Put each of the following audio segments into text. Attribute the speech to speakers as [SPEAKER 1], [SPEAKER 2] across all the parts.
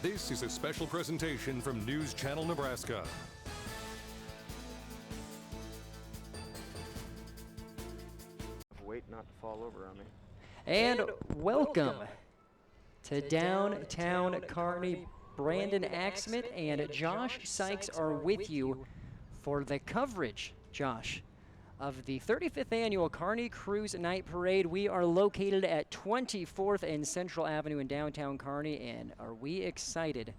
[SPEAKER 1] This is a special presentation from News Channel Nebraska.
[SPEAKER 2] Wait not to fall over on me.
[SPEAKER 3] And welcome to downtown Kearney. Brandon Axmith and Josh Sykes are with you for the coverage, Josh, of the 35th Annual Kearney Cruise Night Parade. We are located at 24th and Central Avenue in downtown Kearney, and are we excited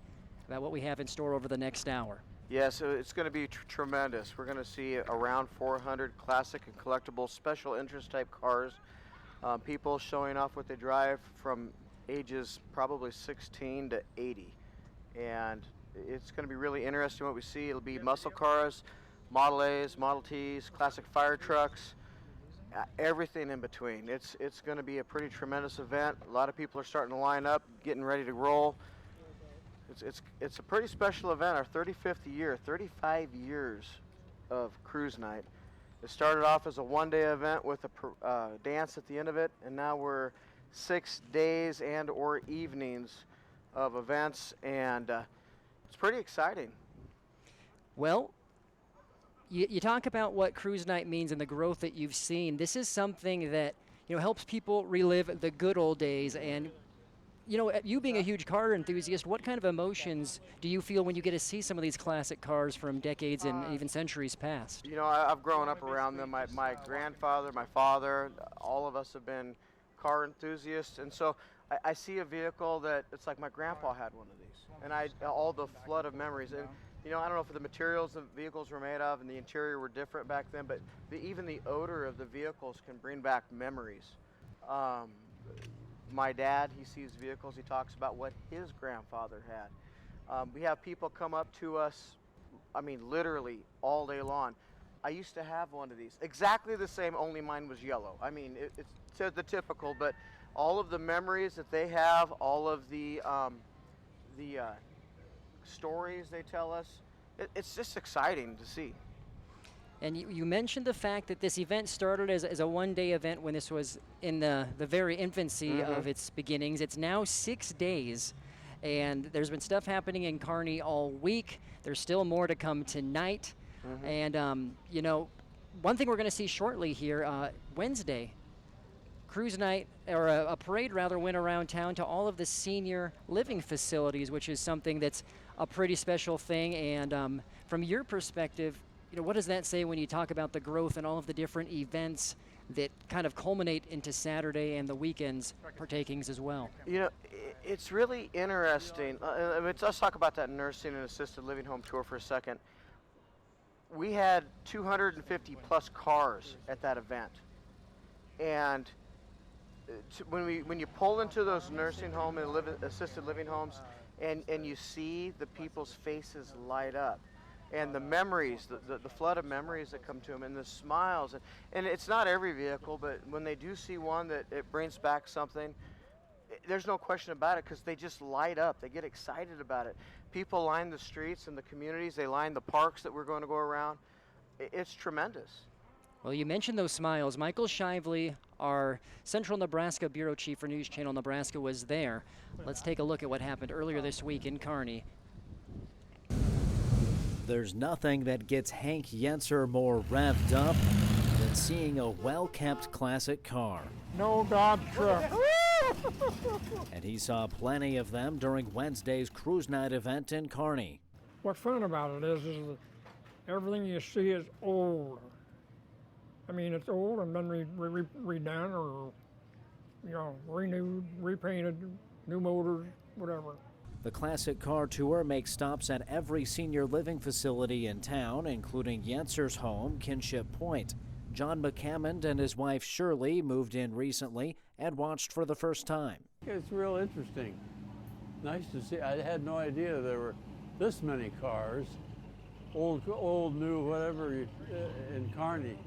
[SPEAKER 3] about what we have in store over the next hour?
[SPEAKER 2] Yeah, so it's going to be tremendous. We're going to see around 400 classic and collectible special interest type cars. People showing off what they drive from ages probably 16 to 80. And it's going to be really interesting what we see. It'll be muscle cars, Model A's, Model T's, classic fire trucks, everything in between. It's going to be a pretty tremendous event. A lot of people are starting to line up, getting ready to roll. It's a pretty special event, our 35th year, 35 years of Cruise Night. It started off as a one-day event with a dance at the end of it, and now we're 6 days and or evenings of events, and it's pretty exciting.
[SPEAKER 3] Well, you talk about what Cruise Night means and the growth that you've seen. This is something that helps people relive the good old days. And you being a huge car enthusiast, what kind of emotions do you feel when you get to see some of these classic cars from decades and even centuries past?
[SPEAKER 2] I've grown up around them. My grandfather, my father, all of us have been car enthusiasts, and so I see a vehicle that it's like my grandpa had one of these, and all the flood of memories. And I don't know if the materials the vehicles were made of and the interior were different back then, but even the odor of the vehicles can bring back memories. My dad, he sees vehicles, he talks about what his grandfather had. We have people come up to us, literally all day long. I used to have one of these, exactly the same, only mine was yellow. It's the typical, but all of the memories that they have, all of the stories they tell us, it's just exciting to see.
[SPEAKER 3] And you mentioned the fact that this event started as a one-day event when this was in the very infancy of its beginnings. It's now 6 days, and there's been stuff happening in Kearney all week. There's still more to come tonight. And, one thing we're going to see shortly here, Wednesday, Cruise Night, or a parade rather, went around town to all of the senior living facilities, which is something that's a pretty special thing. And from your perspective, what does that say when you talk about the growth and all of the different events that kind of culminate into Saturday and the weekends partakings as well?
[SPEAKER 2] It's really interesting. Let's talk about that nursing and assisted living home tour for a second. We had 250 plus cars at that event, and when you pull into those nursing home and assisted living homes, and you see the people's faces light up, and the memories, the flood of memories that come to them, and the smiles, and it's not every vehicle, but when they do see one that it brings back something, there's no question about it, because they just light up. They get excited about it. People line the streets and the communities. They line the parks that we're going to go around. It's tremendous.
[SPEAKER 3] Well, you mentioned those smiles. Michael Shively, our Central Nebraska Bureau Chief for News Channel Nebraska, was there. Let's take a look at what happened earlier this week in Kearney.
[SPEAKER 4] There's nothing that gets Hank Yenser more revved up than seeing a well-kept classic car.
[SPEAKER 5] No Dodge truck.
[SPEAKER 4] And he saw plenty of them during Wednesday's Cruise Night event in Kearney.
[SPEAKER 5] What's fun about it is that everything you see is old. It's old and been redone or, renewed, repainted, new motors, whatever.
[SPEAKER 4] The classic car tour makes stops at every senior living facility in town, including Yenser's home, Kinship Point. John McCammond and his wife Shirley moved in recently and watched for the first time.
[SPEAKER 6] It's real interesting. Nice to see. I had no idea there were this many cars, old, new, whatever, in Kearney.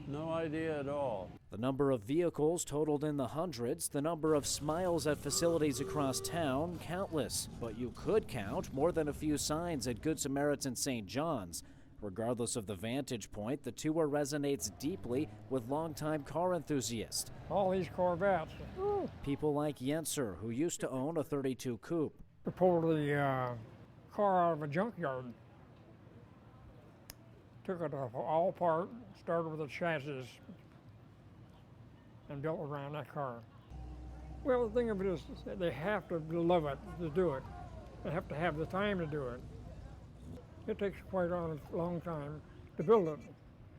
[SPEAKER 6] No idea at all.
[SPEAKER 4] The number of vehicles totaled in the hundreds, the number of smiles at facilities across town, countless. But you could count more than a few signs at Good Samaritan St. John's. Regardless of the vantage point, the tour resonates deeply with longtime car enthusiasts.
[SPEAKER 5] All these Corvettes.
[SPEAKER 4] People like Yenser, who used to own a 32 Coupe.
[SPEAKER 5] We pulled the car out of a junkyard. Took it all apart, started with the chassis, and built around that car. Well, the thing of it is, they have to love it to do it. They have to have the time to do it. It takes quite a long time to build it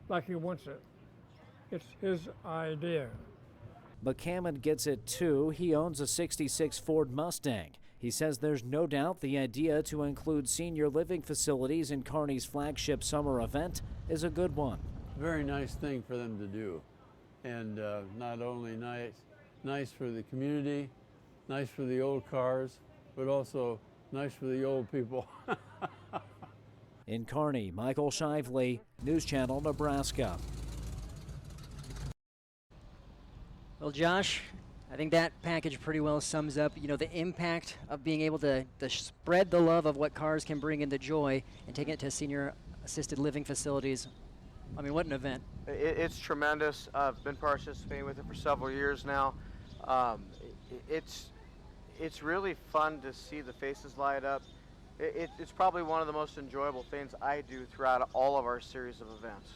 [SPEAKER 5] like he wants it. It's his idea.
[SPEAKER 4] McCammon gets it too. He owns a '66 Ford Mustang. He says there's no doubt the idea to include senior living facilities in Kearney's flagship summer event is a good one.
[SPEAKER 6] Very nice thing for them to do. And not only nice for the community, nice for the old cars, but also nice for the old people.
[SPEAKER 4] In Kearney, Michael Shively, News Channel Nebraska.
[SPEAKER 3] Well, Josh, I think that package pretty well sums up, the impact of being able to spread the love of what cars can bring and the joy and taking it to senior assisted living facilities. I mean, what an event.
[SPEAKER 2] It's tremendous. I've been participating with it for several years now. It's really fun to see the faces light up. It's probably one of the most enjoyable things I do throughout all of our series of events.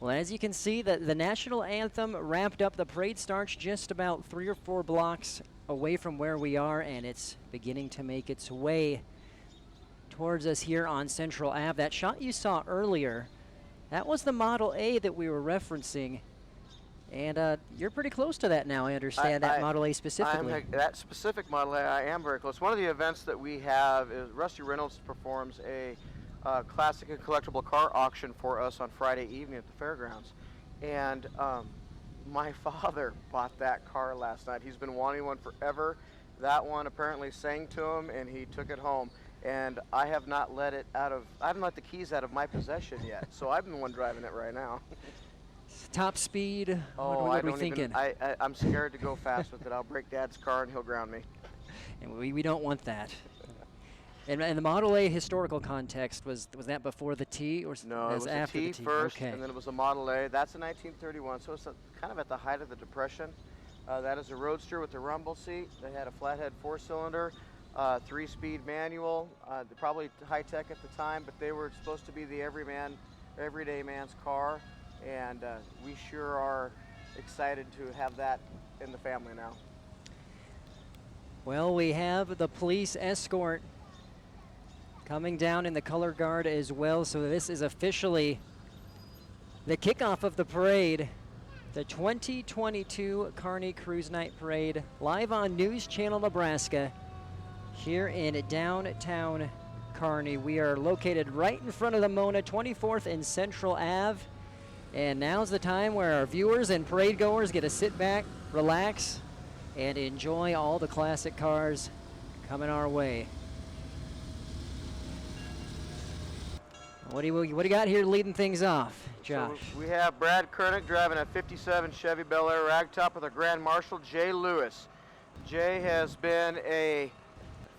[SPEAKER 3] Well, as you can see, the national anthem wrapped up. The parade starts just about 3 or 4 blocks away from where we are, and it's beginning to make its way towards us here on Central Ave. That shot you saw earlier, that was the Model A that we were referencing. And you're pretty close to that now, I understand, that Model A specifically.
[SPEAKER 2] That specific Model A, I am very close. One of the events that we have is Rusty Reynolds performs a classic and collectible car auction for us on Friday evening at the fairgrounds. And my father bought that car last night. He's been wanting one forever. That one apparently sang to him, and he took it home. And I have not let I haven't let the keys out of my possession yet. So I'm the one driving it right now.
[SPEAKER 3] Top speed,
[SPEAKER 2] Oh,
[SPEAKER 3] what are we thinking?
[SPEAKER 2] I'm scared to go fast with it. I'll break Dad's car and he'll ground me.
[SPEAKER 3] And we don't want that. And the Model A historical context, was that before the T or
[SPEAKER 2] No, it was
[SPEAKER 3] after
[SPEAKER 2] a T
[SPEAKER 3] the T?
[SPEAKER 2] first,
[SPEAKER 3] Okay.
[SPEAKER 2] and then it was a Model A. That's a 1931, so it's kind of at the height of the Depression. That is a Roadster with a rumble seat. They had a flathead 4-cylinder, 3-speed manual. Probably high-tech at the time, but they were supposed to be the everyday man's car, and we sure are excited to have that in the family now.
[SPEAKER 3] Well, we have the police escort coming down in the color guard as well, so this is officially the kickoff of the parade, the 2022 Kearney Cruise Night Parade, live on News Channel Nebraska here in downtown Kearney. We are located right in front of the Mona, 24th and Central Ave, and now's the time where our viewers and parade goers get to sit back, relax, and enjoy all the classic cars coming our way. What do you got here leading things off, Josh?
[SPEAKER 2] So we have Brad Kernick driving a 57 Chevy Bel Air ragtop with a Grand Marshal, Jay Lewis. Jay has been a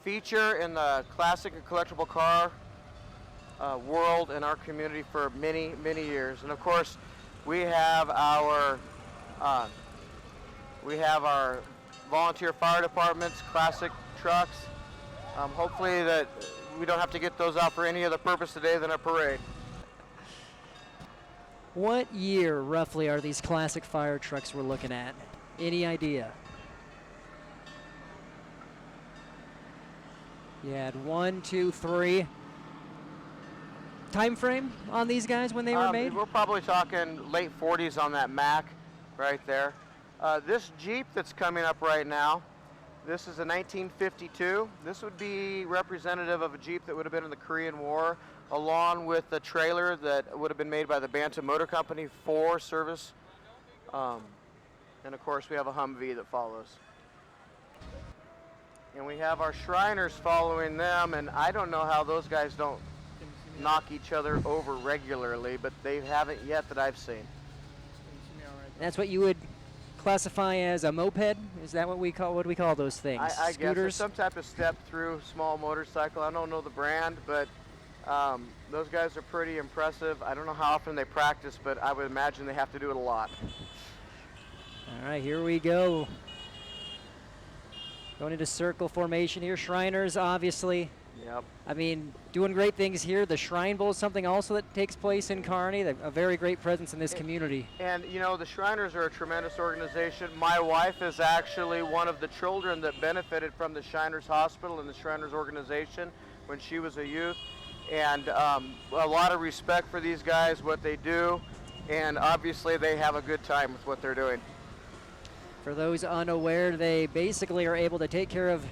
[SPEAKER 2] feature in the classic and collectible car world in our community for many, many years. And of course, we have our volunteer fire departments, classic trucks. Hopefully that we don't have to get those out for any other purpose today than a parade.
[SPEAKER 3] What year, roughly, are these classic fire trucks we're looking at? Any idea? You had 1, 2, 3. Time frame on these guys when they were made?
[SPEAKER 2] We're probably talking late 40s on that Mack right there. This Jeep that's coming up right now, this is a 1952. This would be representative of a Jeep that would have been in the Korean War, along with the trailer that would have been made by the Bantam Motor Company for service. And of course we have a Humvee that follows. And we have our Shriners following them, and I don't know how those guys don't knock each other over regularly, but they haven't yet that I've seen.
[SPEAKER 3] That's what you would classify as a moped? Is that what we call those things?
[SPEAKER 2] I guess
[SPEAKER 3] Scooters?
[SPEAKER 2] it's some type of step-through small motorcycle. I don't know the brand, but those guys are pretty impressive. I don't know how often they practice, but I would imagine they have to do it a lot.
[SPEAKER 3] All right, here we go. Going into circle formation here. Shriners, obviously.
[SPEAKER 2] Yep.
[SPEAKER 3] I mean, doing great things here. The Shrine Bowl is something also that takes place in Kearney. They're a very great presence in this community.
[SPEAKER 2] And, you know, the Shriners are a tremendous organization. My wife is actually one of the children that benefited from the Shriners Hospital and the Shriners organization when she was a youth. And a lot of respect for these guys, what they do, and obviously they have a good time with what they're doing.
[SPEAKER 3] For those unaware, they basically are able to take care of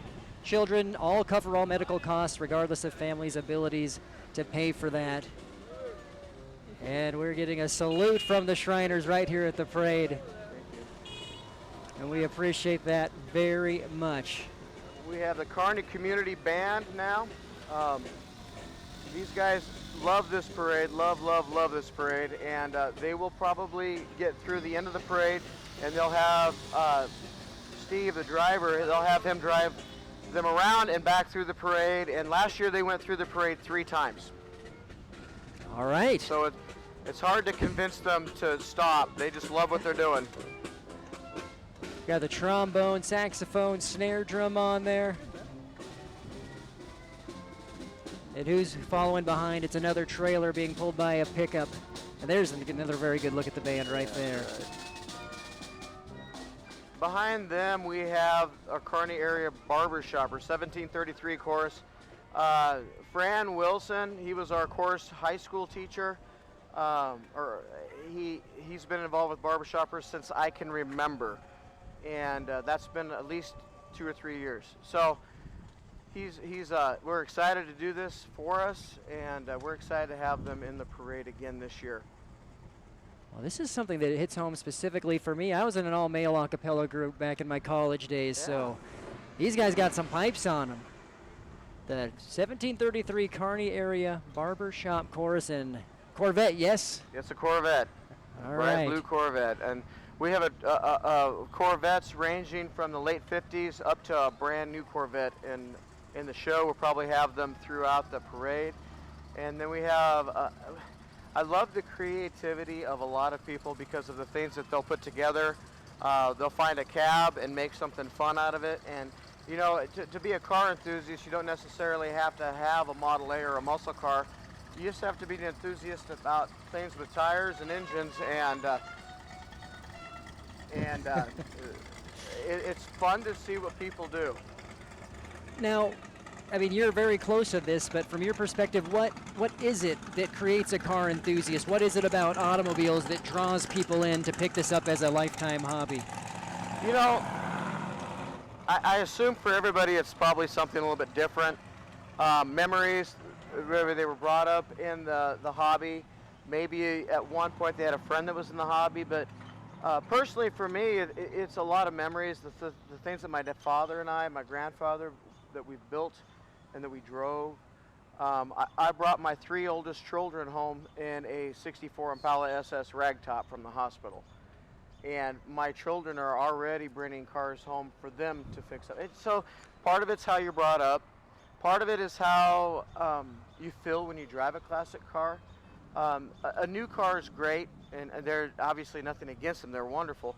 [SPEAKER 3] children, cover all medical costs, regardless of families' abilities to pay for that. And we're getting a salute from the Shriners right here at the parade. And we appreciate that very much.
[SPEAKER 2] We have the Kearney Community Band now. These guys love this parade, love this parade, and they will probably get through the end of the parade, and they'll have Steve, the driver, they'll have him drive them around and back through the parade, and last year they went through the parade 3 times.
[SPEAKER 3] All right.
[SPEAKER 2] So it's hard to convince them to stop. They just love what they're doing.
[SPEAKER 3] Got the trombone, saxophone, snare drum on there. And who's following behind? It's another trailer being pulled by a pickup. And there's another very good look at the band right there.
[SPEAKER 2] Behind them, we have a Kearney area barber shopper, 1733 chorus. Fran Wilson, he was our chorus high school teacher. He's been involved with barber shoppers since I can remember. And that's been at least 2 or 3 years. So we're excited to do this for us, and we're excited to have them in the parade again this year.
[SPEAKER 3] Well, this is something that hits home specifically for me. I was in an all-male a cappella group back in my college days, so these guys got some pipes on them. The 1733 Kearney area barber shop chorus and Corvette, yes?
[SPEAKER 2] It's a Corvette.
[SPEAKER 3] All
[SPEAKER 2] bright
[SPEAKER 3] right.
[SPEAKER 2] blue Corvette, and we have a Corvettes ranging from the late 50s up to a brand new Corvette in the show. We'll probably have them throughout the parade. And then we have, I love the creativity of a lot of people because of the things that they'll put together. They'll find a cab and make something fun out of it. And you know, to be a car enthusiast, you don't necessarily have to have a Model A or a muscle car. You just have to be an enthusiast about things with tires and engines, and it's fun to see what people do.
[SPEAKER 3] Now, I mean, you're very close to this, but from your perspective, what is it that creates a car enthusiast? What is it about automobiles that draws people in to pick this up as a lifetime hobby?
[SPEAKER 2] You know, I assume for everybody it's probably something a little bit different. Memories, whether they were brought up in the hobby. Maybe at one point they had a friend that was in the hobby, but personally for me, it's a lot of memories. The things that my father and my grandfather, that we built and that we drove. I brought my 3 oldest children home in a 64 Impala SS ragtop from the hospital. And my children are already bringing cars home for them to fix up. So part of it's how you're brought up. Part of it is how you feel when you drive a classic car. A new car is great, and they're obviously nothing against them. They're wonderful.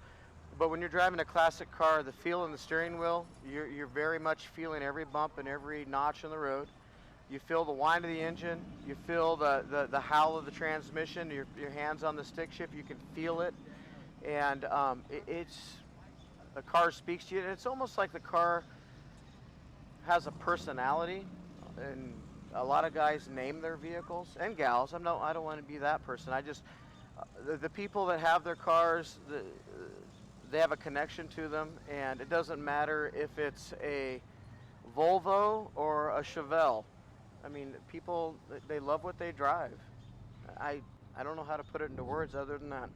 [SPEAKER 2] But when you're driving a classic car, the feel in the steering wheel, you're very much feeling every bump and every notch in the road. You feel the whine of the engine. You feel the howl of the transmission. Your hands on the stick shift, you can feel it. And the car speaks to you. And it's almost like the car has a personality. And a lot of guys name their vehicles, and gals. I don't want to be that person. I just, the people that have their cars, they have a connection to them, and it doesn't matter if it's a Volvo or a Chevelle. I mean, people, they love what they drive. I don't know how to put it into words other than that.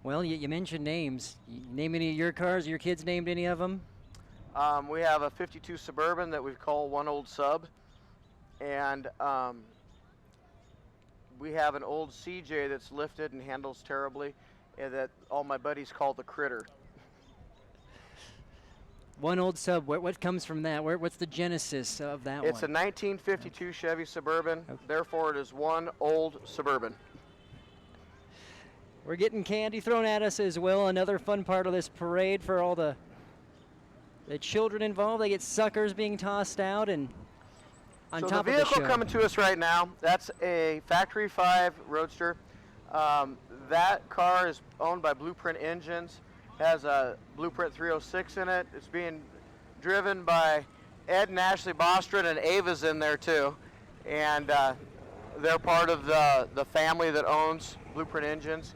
[SPEAKER 3] Well, you mentioned names. You name any of your cars? Your kids named any of them?
[SPEAKER 2] We have a 52 Suburban that we call One Old Sub, and we have an old CJ that's lifted and handles terribly, and that all my buddies call the Critter.
[SPEAKER 3] One Old Sub, what comes from that? What's the genesis of that one?
[SPEAKER 2] It's a 1952 Chevy Suburban, therefore it is One Old Suburban.
[SPEAKER 3] We're getting candy thrown at us as well. Another fun part of this parade for all the the children involved. They get suckers being tossed out, and on
[SPEAKER 2] So
[SPEAKER 3] top
[SPEAKER 2] the
[SPEAKER 3] of the
[SPEAKER 2] vehicle
[SPEAKER 3] show.
[SPEAKER 2] coming to us right now, that's a Factory 5 Roadster. That car is owned by Blueprint Engines, has a Blueprint 306 in it. It's being driven by Ed and Ashley Bostrom, and Ava's in there too. And they're part of the family that owns Blueprint Engines.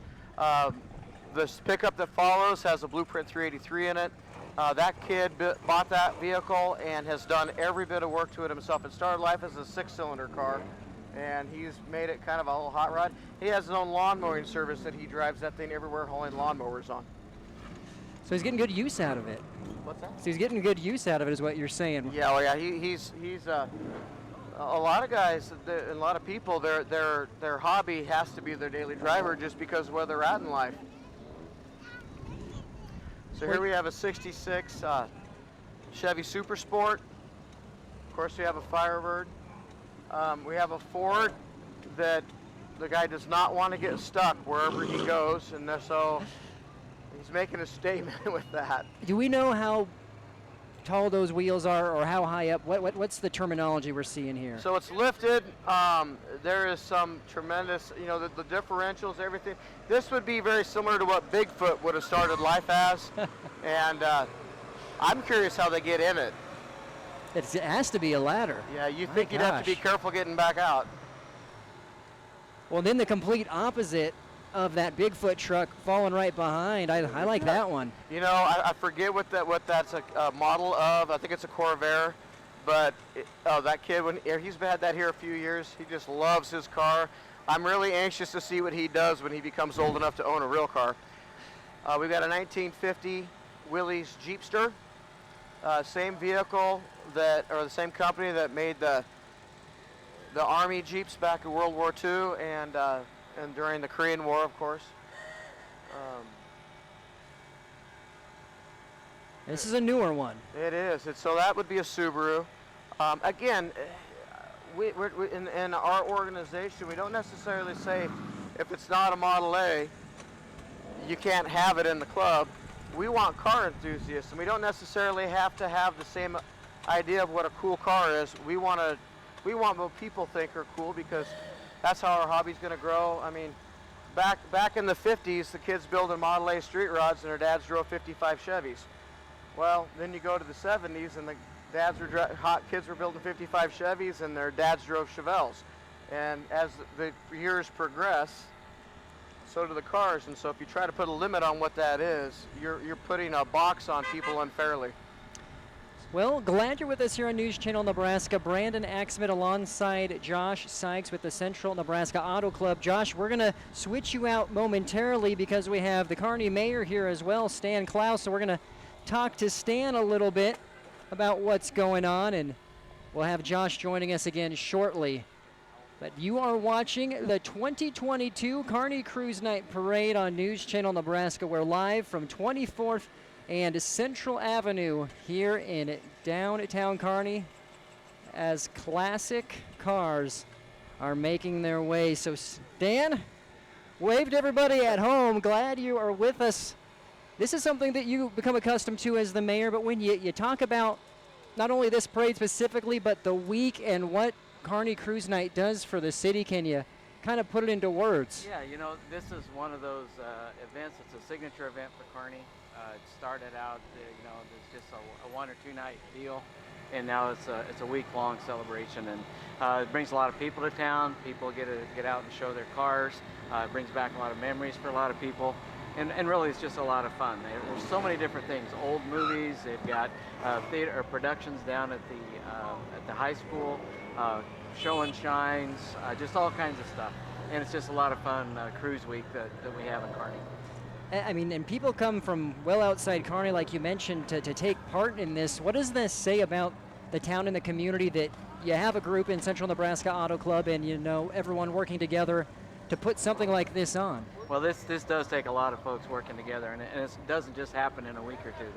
[SPEAKER 2] This pickup that follows has a Blueprint 383 in it. That kid bought that vehicle and has done every bit of work to it himself. It started life as a 6-cylinder car, and he's made it kind of a little hot rod. He has his own lawn mowing service that he drives that thing everywhere hauling lawnmowers on.
[SPEAKER 3] So he's getting good use out of it.
[SPEAKER 2] What's that?
[SPEAKER 3] So he's getting good use out of it is what you're saying.
[SPEAKER 2] Yeah, well, yeah, he's a lot of guys, a lot of people, their hobby has to be their daily driver just because of where they're at in life. So here we have a 66 Chevy Super Sport. Of course, we have a Firebird. We have a Ford that the guy does not want to get stuck wherever he goes, and so he's making a statement with that.
[SPEAKER 3] Do we know how tall those wheels are, or how high up? What's the terminology we're seeing here?
[SPEAKER 2] So it's lifted. There is some tremendous, the differentials, everything. This would be very similar to what Bigfoot would have started life as. And I'm curious how they get in it.
[SPEAKER 3] It has to be a ladder.
[SPEAKER 2] Yeah, you
[SPEAKER 3] My
[SPEAKER 2] think you'd have to be
[SPEAKER 3] gosh.
[SPEAKER 2] careful getting back out.
[SPEAKER 3] Well, then the complete opposite of that Bigfoot truck falling right behind. I like that one.
[SPEAKER 2] I forget what that's a model of. I think it's a Corvair. But that kid, he's had that here a few years. He just loves his car. I'm really anxious to see what he does when he becomes old enough to own a real car. We've got a 1950 Willys Jeepster. Same vehicle or the same company that made the Army Jeeps back in World War II and during the Korean War, of course.
[SPEAKER 3] This is a newer one.
[SPEAKER 2] It is. So that would be a Subaru. Again, we in our organization, we don't necessarily say if it's not a Model A, you can't have it in the club. We want car enthusiasts, and we don't necessarily have to have the same idea of what a cool car is. We want what people think are cool, because that's how our hobby's going to grow. I mean, back in the 50s, the kids building Model A street rods, and their dads drove 55 Chevys. Well, then you go to the 70s, and the kids were building 55 Chevys, and their dads drove Chevelles. And as the years progress, so do the cars. And so if you try to put a limit on what that is, you're putting a box on people unfairly.
[SPEAKER 3] Well, glad you're with us here on News Channel Nebraska. Brandon Axman alongside Josh Sykes with the Central Nebraska Auto Club. Josh, we're going to switch you out momentarily because we have the Kearney mayor here as well, Stan Klaus. So we're going to talk to Stan a little bit about what's going on, and we'll have Josh joining us again shortly. But you are watching the 2022 Kearney Cruise Night Parade on News Channel Nebraska. We're live from 24th and Central Avenue here in downtown Kearney as classic cars are making their way. So Stan, wave to everybody at home. Glad you are with us. This is something that you become accustomed to as the mayor, but when you talk about not only this parade specifically, but the week and what Kearney Cruise Night does for the city, can you kind of put it into words?
[SPEAKER 7] Yeah, this is one of those events. It's a signature event for Kearney. It started out, it's just a 1 or 2 night deal, and now it's a week-long celebration, and it brings a lot of people to town. People get out and show their cars. It brings back a lot of memories for a lot of people. And really, it's just a lot of fun. There's so many different things. Old movies. They've got theater or productions down at the high school, show and shines, just all kinds of stuff. And it's just a lot of fun cruise week that we have in Kearney.
[SPEAKER 3] I mean, and people come from well outside Kearney, like you mentioned, to take part in this. What does this say about the town and the community that you have a group in Central Nebraska Auto Club and everyone working together to put something like this on?
[SPEAKER 7] Well, this does take a lot of folks working together, and it doesn't just happen in a week or two.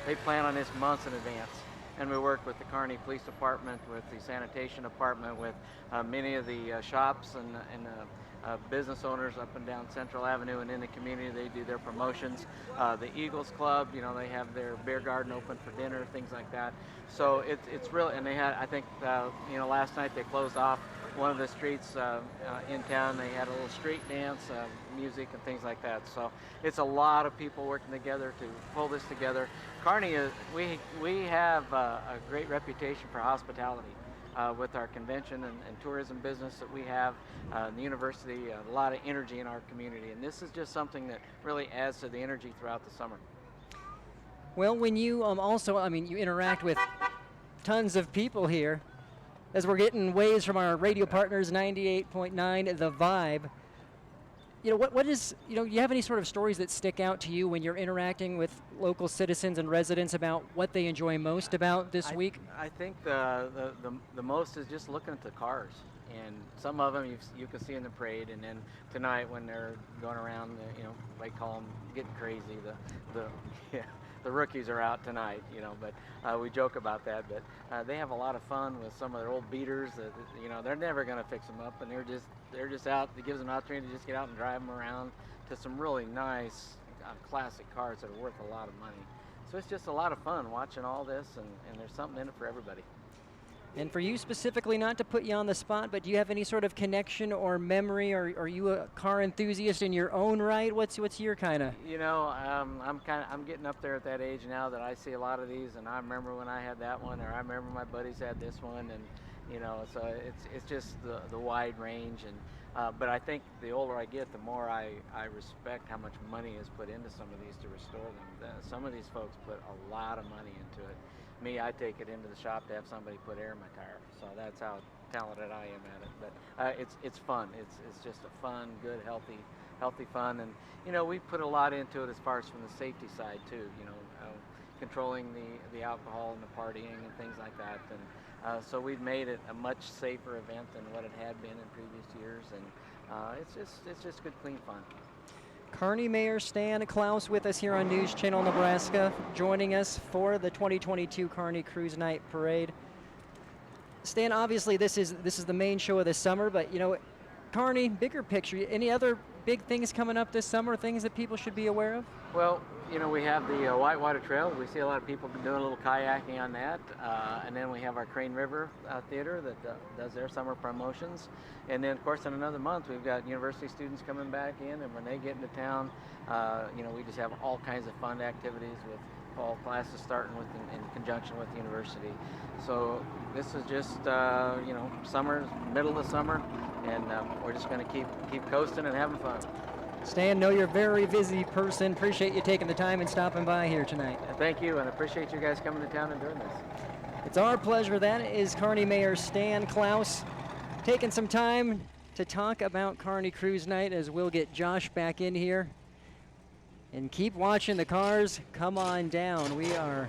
[SPEAKER 7] They plan on this months in advance, and we work with the Kearney Police Department, with the Sanitation Department, with many of the shops and business owners up and down Central Avenue and in the community. They do their promotions. The Eagles Club, they have their beer garden open for dinner, things like that. So it's really, and they had, I think, last night they closed off one of the streets in town. They had a little street dance, music and things like that. So it's a lot of people working together to pull this together. Kearney, we have a great reputation for hospitality. With our convention and tourism business that we have, the university, a lot of energy in our community, and this is just something that really adds to the energy throughout the summer.
[SPEAKER 3] Well, when you you interact with tons of people here, as we're getting waves from our radio partners, 98.9 The Vibe. What is, you have any sort of stories that stick out to you when you're interacting with local citizens and residents about what they enjoy most about this week?
[SPEAKER 7] I think the most is just looking at the cars, and some of them you can see in the parade, and then tonight when they're going around, they call them getting crazy. The rookies are out tonight, but we joke about that. But they have a lot of fun with some of their old beaters. They're never going to fix them up, and they're just out. It gives them an opportunity to just get out and drive them around to some really nice classic cars that are worth a lot of money. So it's just a lot of fun watching all this, and there's something in it for everybody.
[SPEAKER 3] And for you specifically, not to put you on the spot, but do you have any sort of connection or memory, or are you a car enthusiast in your own right? What's your kind of?
[SPEAKER 7] I'm getting up there at that age now that I see a lot of these, and I remember when I had that one, or I remember my buddies had this one, and so it's just the wide range. And but I think the older I get, the more I respect how much money is put into some of these to restore them. Some of these folks put a lot of money into it. Me, I take it into the shop to have somebody put air in my tire. So that's how talented I am at it. But it's fun. It's just a fun, good, healthy fun. And we put a lot into it as far as from the safety side too. Controlling the alcohol and the partying and things like that. And so we've made it a much safer event than what it had been in previous years. And it's just good, clean fun.
[SPEAKER 3] Kearney Mayor Stan Klaus with us here on News Channel Nebraska, joining us for the 2022 Kearney Cruise Night Parade. Stan, obviously this is the main show of the summer, but Kearney, bigger picture, any other big things coming up this summer, things that people should be aware of?
[SPEAKER 7] Well, we have the Whitewater Trail. We see a lot of people doing a little kayaking on that. And then we have our Crane River Theater that does their summer promotions. And then, of course, in another month, we've got university students coming back in. And when they get into town, we just have all kinds of fun activities with fall classes starting in conjunction with the university. So this is just, summer, middle of the summer, and we're just going to keep coasting and having fun.
[SPEAKER 3] Stan, know you're a very busy person. Appreciate you taking the time and stopping by here tonight.
[SPEAKER 7] Thank you, and I appreciate you guys coming to town and doing this.
[SPEAKER 3] It's our pleasure. That is Kearney Mayor Stan Klaus taking some time to talk about Kearney Cruise Night, as we'll get Josh back in here. And keep watching the cars come on down. We are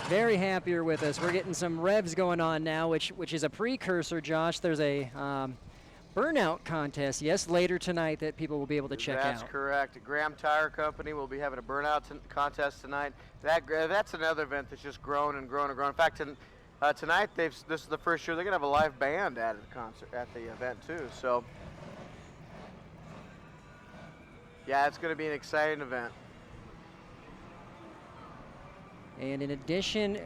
[SPEAKER 3] very happy you're with us. We're getting some revs going on now, which is a precursor, Josh. There's a burnout contest, yes, later tonight that people will be able to check out.
[SPEAKER 2] That's correct. Graham Tire Company will be having a burnout contest tonight. That's another event that's just grown and grown and grown. In fact, tonight this is the first year they're gonna have a live band at the event too. So yeah, it's gonna be an exciting event.
[SPEAKER 3] And in addition,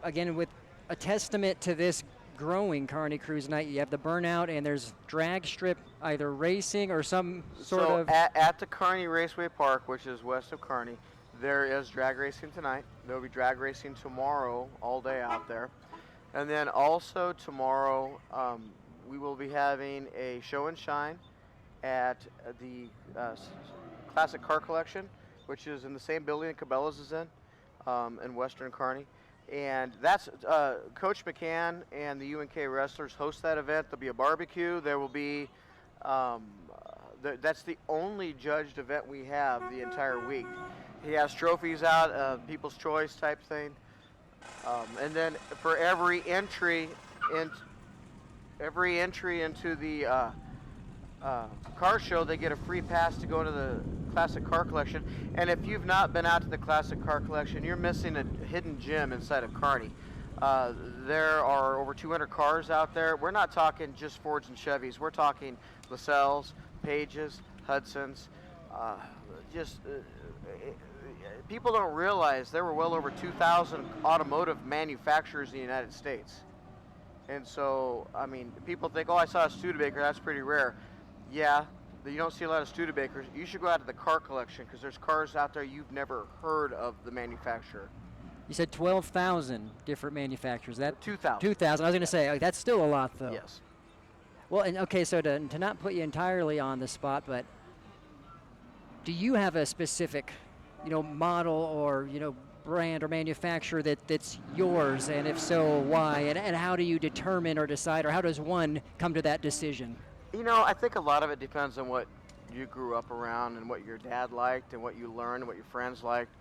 [SPEAKER 3] again, with a testament to this growing Kearney Cruise Night, you have the burnout, and there's drag strip, either racing or some sort of.
[SPEAKER 2] At the Kearney Raceway Park, which is west of Kearney, there is drag racing tonight. There'll be drag racing tomorrow, all day out there. And then also tomorrow, we will be having a show and shine at the Classic Car Collection, which is in the same building that Cabela's is in Western Kearney. And that's Coach McCann and the UNK wrestlers host that event. There'll be a barbecue. There will be, that's the only judged event we have the entire week. He has trophies out, People's Choice type thing. And then for every entry into the car show, they get a free pass to go into the Classic Car Collection. And if you've not been out to the Classic Car Collection, you're missing a hidden gem inside of Kearney. There are over 200 cars out there. We're not talking just Fords and Chevys. We're talking LaSalle's, Page's, Hudson's. Just people don't realize there were well over 2,000 automotive manufacturers in the United States. And so, I mean, people think, oh, I saw a Studebaker, that's pretty rare. Yeah, you don't see a lot of Studebakers. You should go out to the car collection because there's cars out there you've never heard of the manufacturer.
[SPEAKER 3] You said 12,000 different manufacturers. That
[SPEAKER 2] 2,000.
[SPEAKER 3] 2,000. I was going to say, that's still a lot, though.
[SPEAKER 2] Yes.
[SPEAKER 3] Well, and okay, so to not put you entirely on the spot, but do you have a specific, model or, brand or manufacturer that's yours? And if so, why? And how do you determine or decide, or how does one come to that decision?
[SPEAKER 2] I think a lot of it depends on what you grew up around and what your dad liked and what you learned and what your friends liked.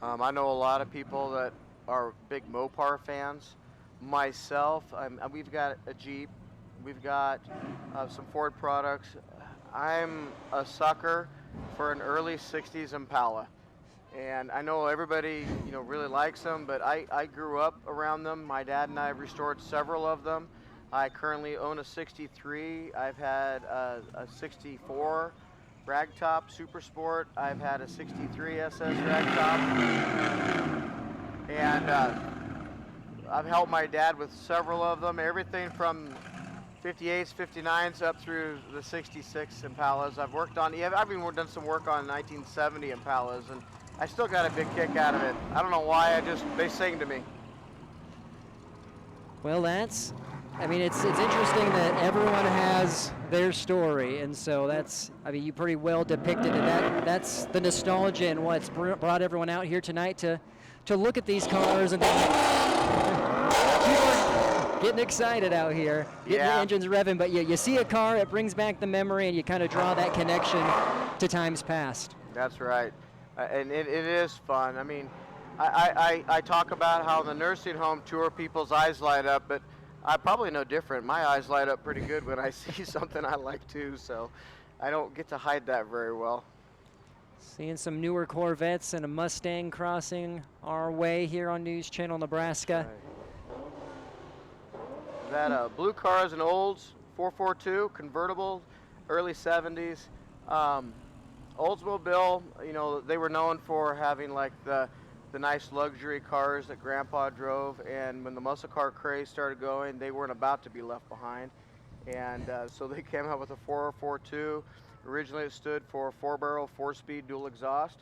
[SPEAKER 2] I know a lot of people that are big Mopar fans. Myself, we've got a Jeep. We've got some Ford products. I'm a sucker for an early 60s Impala. And I know everybody, really likes them, but I grew up around them. My dad and I have restored several of them. I currently own a 63. I've had a 64 Ragtop Super Sport. I've had a 63 SS Ragtop. And I've helped my dad with several of them, everything from 58s, 59s up through the 66 Impalas. I've even done some work on 1970 Impalas, and I still got a big kick out of it. I don't know why, they sing to me.
[SPEAKER 3] Well, it's interesting that everyone has their story, and so you pretty well depicted it. That's the nostalgia and what's brought everyone out here tonight to look at these cars, and people are getting excited out here, getting the engines revving, but you see a car, it brings back the memory, and you kind of draw that connection to times past.
[SPEAKER 2] That's right. And it is fun. I mean, I talk about how in the nursing home tour people's eyes light up, but I'm probably no different. My eyes light up pretty good when I see something I like too, so I don't get to hide that very well.
[SPEAKER 3] Seeing some newer Corvettes and a Mustang crossing our way here on News Channel Nebraska.
[SPEAKER 2] Right. That blue cars and olds, 442 convertible, early 70s. Oldsmobile, they were known for having like the nice luxury cars that Grandpa drove, and when the muscle car craze started going, they weren't about to be left behind, and so they came out with a 442. Originally it stood for 4-barrel, 4-speed dual exhaust,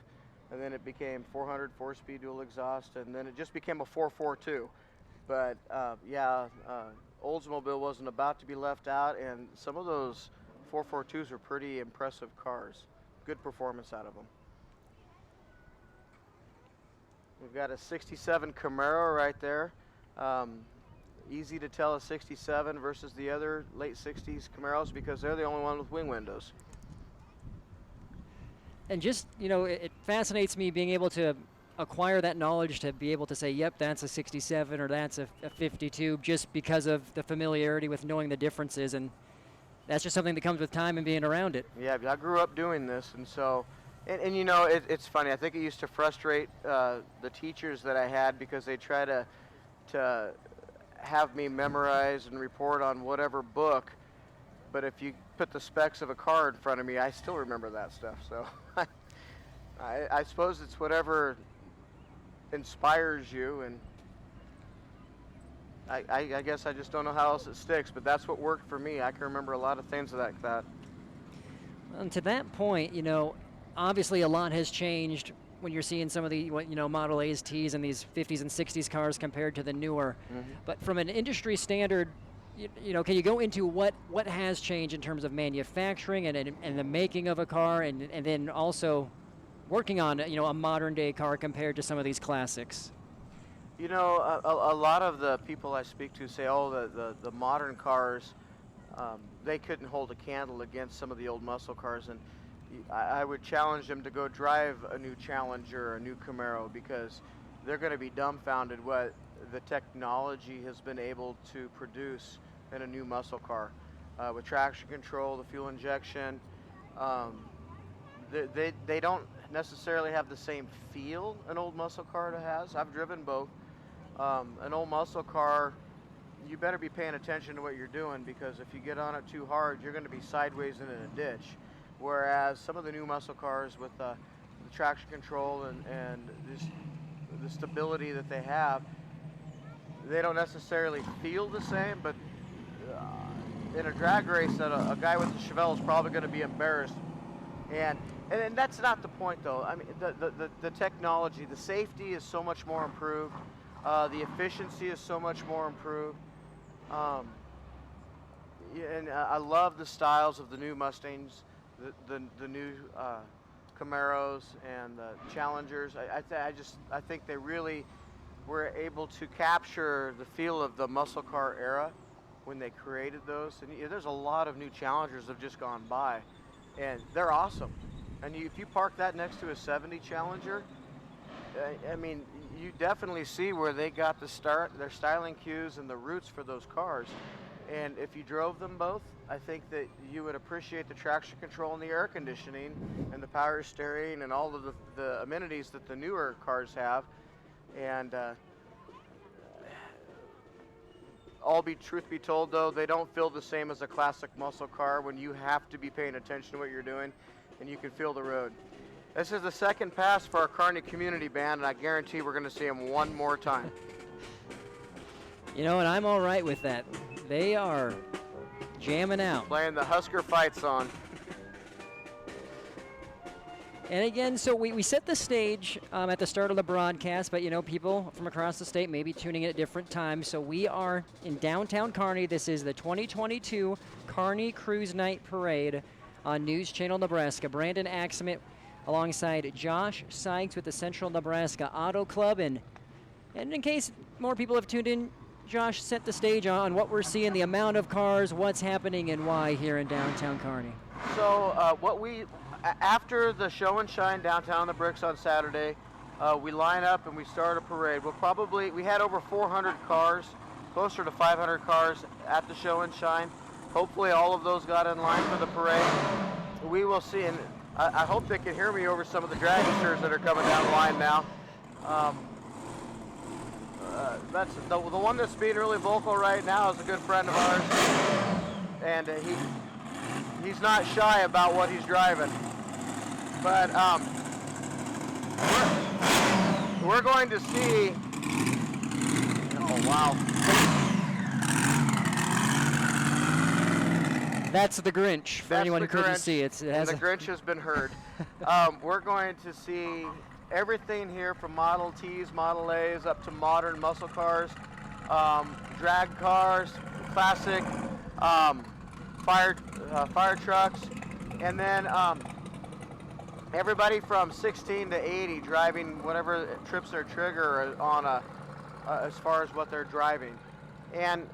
[SPEAKER 2] and then it became 400 4-speed dual exhaust, and then it just became a 442. But Oldsmobile wasn't about to be left out, and some of those 442s were pretty impressive cars. Good performance out of them. We've got a 67 Camaro right there. Easy to tell a 67 versus the other late 60s Camaros because they're the only one with wing windows.
[SPEAKER 3] And just, it fascinates me being able to acquire that knowledge to be able to say, yep, that's a 67 or that's a 52, just because of the familiarity with knowing the differences. And that's just something that comes with time and being around it.
[SPEAKER 2] Yeah, I grew up doing this, and so, it's funny. I think it used to frustrate the teachers that I had because they try to have me memorize and report on whatever book, but if you put the specs of a car in front of me, I still remember that stuff. So I suppose it's whatever inspires you, and I guess I just don't know how else it sticks, but that's what worked for me. I can remember a lot of things like that.
[SPEAKER 3] And to that point, obviously a lot has changed when you're seeing some of the Model A's, T's, and these 50s and 60s cars compared to the newer. Mm-hmm. But from an industry standard, can you go into what has changed in terms of manufacturing and the making of a car, and then also working on a modern day car compared to some of these classics?
[SPEAKER 2] A lot of the people I speak to say, the modern cars, they couldn't hold a candle against some of the old muscle cars, and I would challenge them to go drive a new Challenger or a new Camaro because they're going to be dumbfounded what the technology has been able to produce in a new muscle car. With traction control, the fuel injection, they don't necessarily have the same feel an old muscle car has. I've driven both. An old muscle car, you better be paying attention to what you're doing, because if you get on it too hard, you're going to be sideways in a ditch. Whereas some of the new muscle cars with the traction control and the stability that they have, they don't necessarily feel the same, but in a drag race, that a guy with the Chevelle is probably going to be embarrassed. And that's not the point, though. I mean, the technology, the safety is so much more improved. The efficiency is so much more improved. And I love the styles of the new Mustangs, the new Camaros and the Challengers. I think they really were able to capture the feel of the muscle car era when they created those. And there's a lot of new Challengers that have just gone by, and they're awesome. And if you park that next to a 70 Challenger, I mean, you definitely see where they got their styling cues and the roots for those cars. And if you drove them both, I think that you would appreciate the traction control and the air conditioning and the power steering and all of the amenities that the newer cars have. And truth be told, though, they don't feel the same as a classic muscle car when you have to be paying attention to what you're doing and you can feel the road. This is the second pass for our Kearney community band, and I guarantee we're going to see them one more time.
[SPEAKER 3] You know, and I'm all right with that. They are jamming out.
[SPEAKER 2] Playing the Husker fight song.
[SPEAKER 3] And again, so we set the stage at the start of the broadcast, but people from across the state may be tuning in at different times. So we are in downtown Kearney. This is the 2022 Kearney Cruise Night Parade on News Channel Nebraska. Brandon Axement alongside Josh Sykes with the Central Nebraska Auto Club. And in case more people have tuned in, Josh set the stage on what we're seeing, the amount of cars, what's happening, and why here in downtown Kearney.
[SPEAKER 2] So after the show and shine downtown on the Bricks on Saturday, we line up and we start a parade. We had over 400 cars, closer to 500 cars at the show and shine. Hopefully all of those got in line for the parade. We will see, and I hope they can hear me over some of the dragsters that are coming down the line now. That's the one that's being really vocal right now is a good friend of ours, and he's not shy about what he's driving. But we're going to see. Oh wow!
[SPEAKER 3] That's the Grinch. For anyone who couldn't see, it has
[SPEAKER 2] the Grinch has been heard. We're going to see everything here from Model Ts, Model As, up to modern muscle cars, drag cars, classic fire trucks, and then everybody from 16 to 80 driving whatever trips their trigger on as far as what they're driving. And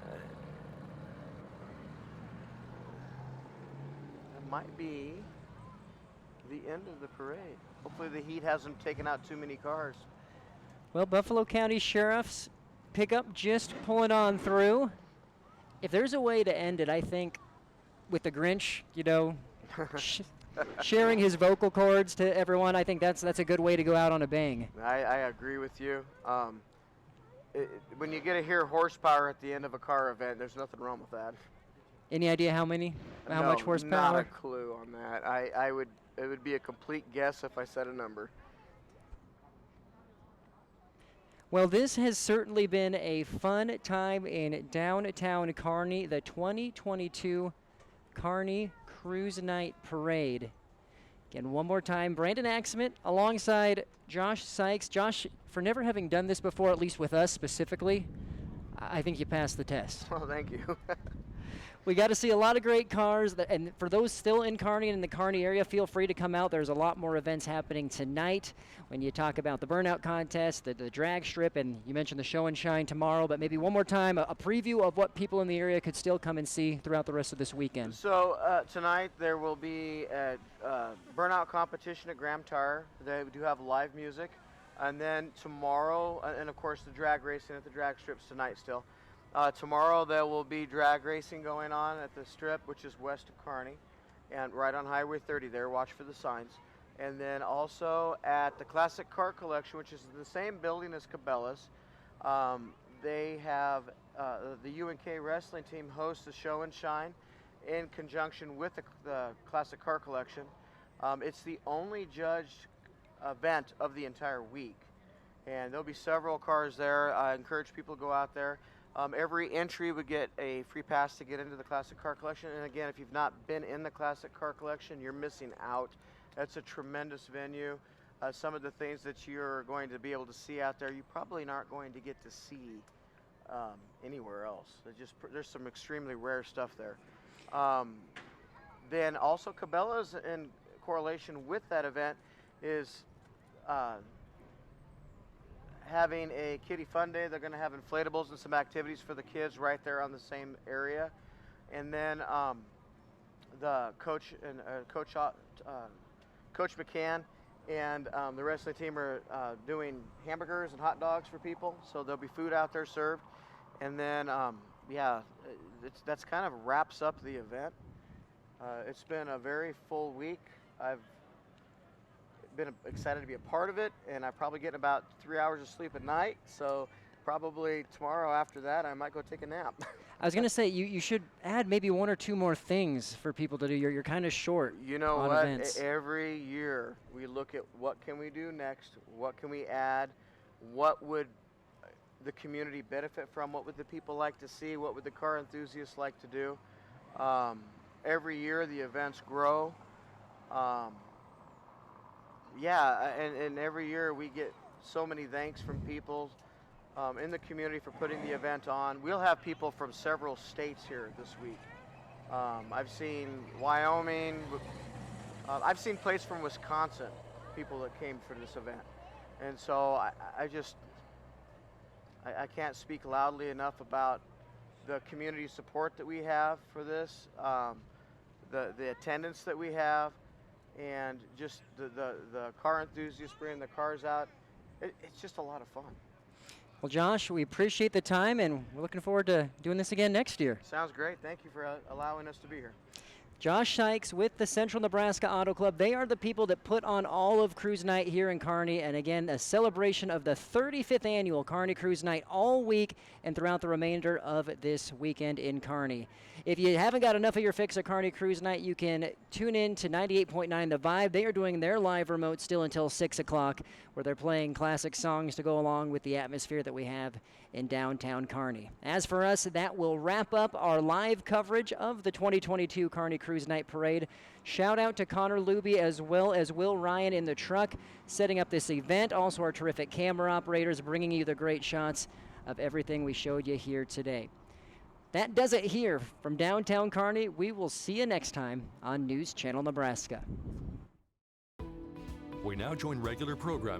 [SPEAKER 2] that might be the end of the parade. Hopefully the heat hasn't taken out too many cars.
[SPEAKER 3] Well, Buffalo County Sheriff's pickup just pulling on through. If there's a way to end it, I think with the Grinch, sharing his vocal cords to everyone, I think that's a good way to go out on a bang.
[SPEAKER 2] I agree with you. When you get to hear horsepower at the end of a car event, there's nothing wrong with that.
[SPEAKER 3] Any idea how many? How much horsepower?
[SPEAKER 2] Not a clue on that. It would be a complete guess if I said a number.
[SPEAKER 3] Well, this has certainly been a fun time in downtown Kearney, the 2022 Kearney Cruise Night Parade. Again, one more time, Brandon Axement alongside Josh Sykes. Josh, for never having done this before, at least with us specifically, I think you passed the test.
[SPEAKER 2] Well, thank you.
[SPEAKER 3] We got to see a lot of great cars, and for those still in Kearney and in the Kearney area, feel free to come out. There's a lot more events happening tonight when you talk about the burnout contest, the drag strip, and you mentioned the show and shine tomorrow, but maybe one more time, a preview of what people in the area could still come and see throughout the rest of this weekend.
[SPEAKER 2] So tonight there will be a burnout competition at Graham Tire. They do have live music. And then tomorrow, and of course the drag racing at the drag strips tonight still. Tomorrow there will be drag racing going on at the strip, which is west of Kearney, and right on Highway 30 there. Watch for the signs. And then also at the Classic Car Collection, which is the same building as Cabela's, they have the UNK wrestling team hosts a show and shine in conjunction with the Classic Car Collection. It's the only judged event of the entire week, and there'll be several cars there. I encourage people to go out there. Every entry would get a free pass to get into the Classic Car Collection, and again, if you've not been in the Classic Car Collection, you're missing out. That's a tremendous venue. Some of the things that you're going to be able to see out there, you probably aren't going to get to see anywhere else. There's some extremely rare stuff there. Then also Cabela's, in correlation with that event, is having a kiddie fun day. They're going to have inflatables and some activities for the kids right there on the same area. And then the coach and Coach McCann and the wrestling team are doing hamburgers and hot dogs for people. So there'll be food out there served. And then, that's kind of wraps up the event. It's been a very full week. I've been excited to be a part of it, and I probably get about 3 hours of sleep at night. So probably tomorrow after that, I might go take a nap.
[SPEAKER 3] I was going to say, you should add maybe 1 or 2 more things for people to do. You're kind of short.
[SPEAKER 2] You know
[SPEAKER 3] on
[SPEAKER 2] what?
[SPEAKER 3] Events.
[SPEAKER 2] Every year we look at what can we do next, what can we add, what would the community benefit from, what would the people like to see, what would the car enthusiasts like to do. Every year the events grow. And every year we get so many thanks from people in the community for putting the event on. We'll have people from several states here this week. I've seen Wyoming. I've seen places from Wisconsin, people that came for this event. And so I can't speak loudly enough about the community support that we have for this, the attendance that we have, and just the car enthusiasts bringing the cars out. It's just a lot of fun.
[SPEAKER 3] Well, Josh, we appreciate the time, and we're looking forward to doing this again next year.
[SPEAKER 2] Sounds great. Thank you for allowing us to be here.
[SPEAKER 3] Josh Sykes with the Central Nebraska Auto Club. They are the people that put on all of Cruise Night here in Kearney. And again, a celebration of the 35th annual Kearney Cruise Night all week and throughout the remainder of this weekend in Kearney. If you haven't got enough of your fix at Kearney Cruise Night, you can tune in to 98.9 The Vibe. They are doing their live remote still until 6 o'clock, where they're playing classic songs to go along with the atmosphere that we have in downtown Kearney. As for us, that will wrap up our live coverage of the 2022 Kearney Cruise Night Parade. Shout out to Connor Luby as well as Will Ryan in the truck setting up this event. Also our terrific camera operators bringing you the great shots of everything we showed you here today. That does it here from downtown Kearney. We will see you next time on News Channel Nebraska.
[SPEAKER 1] We now join regular program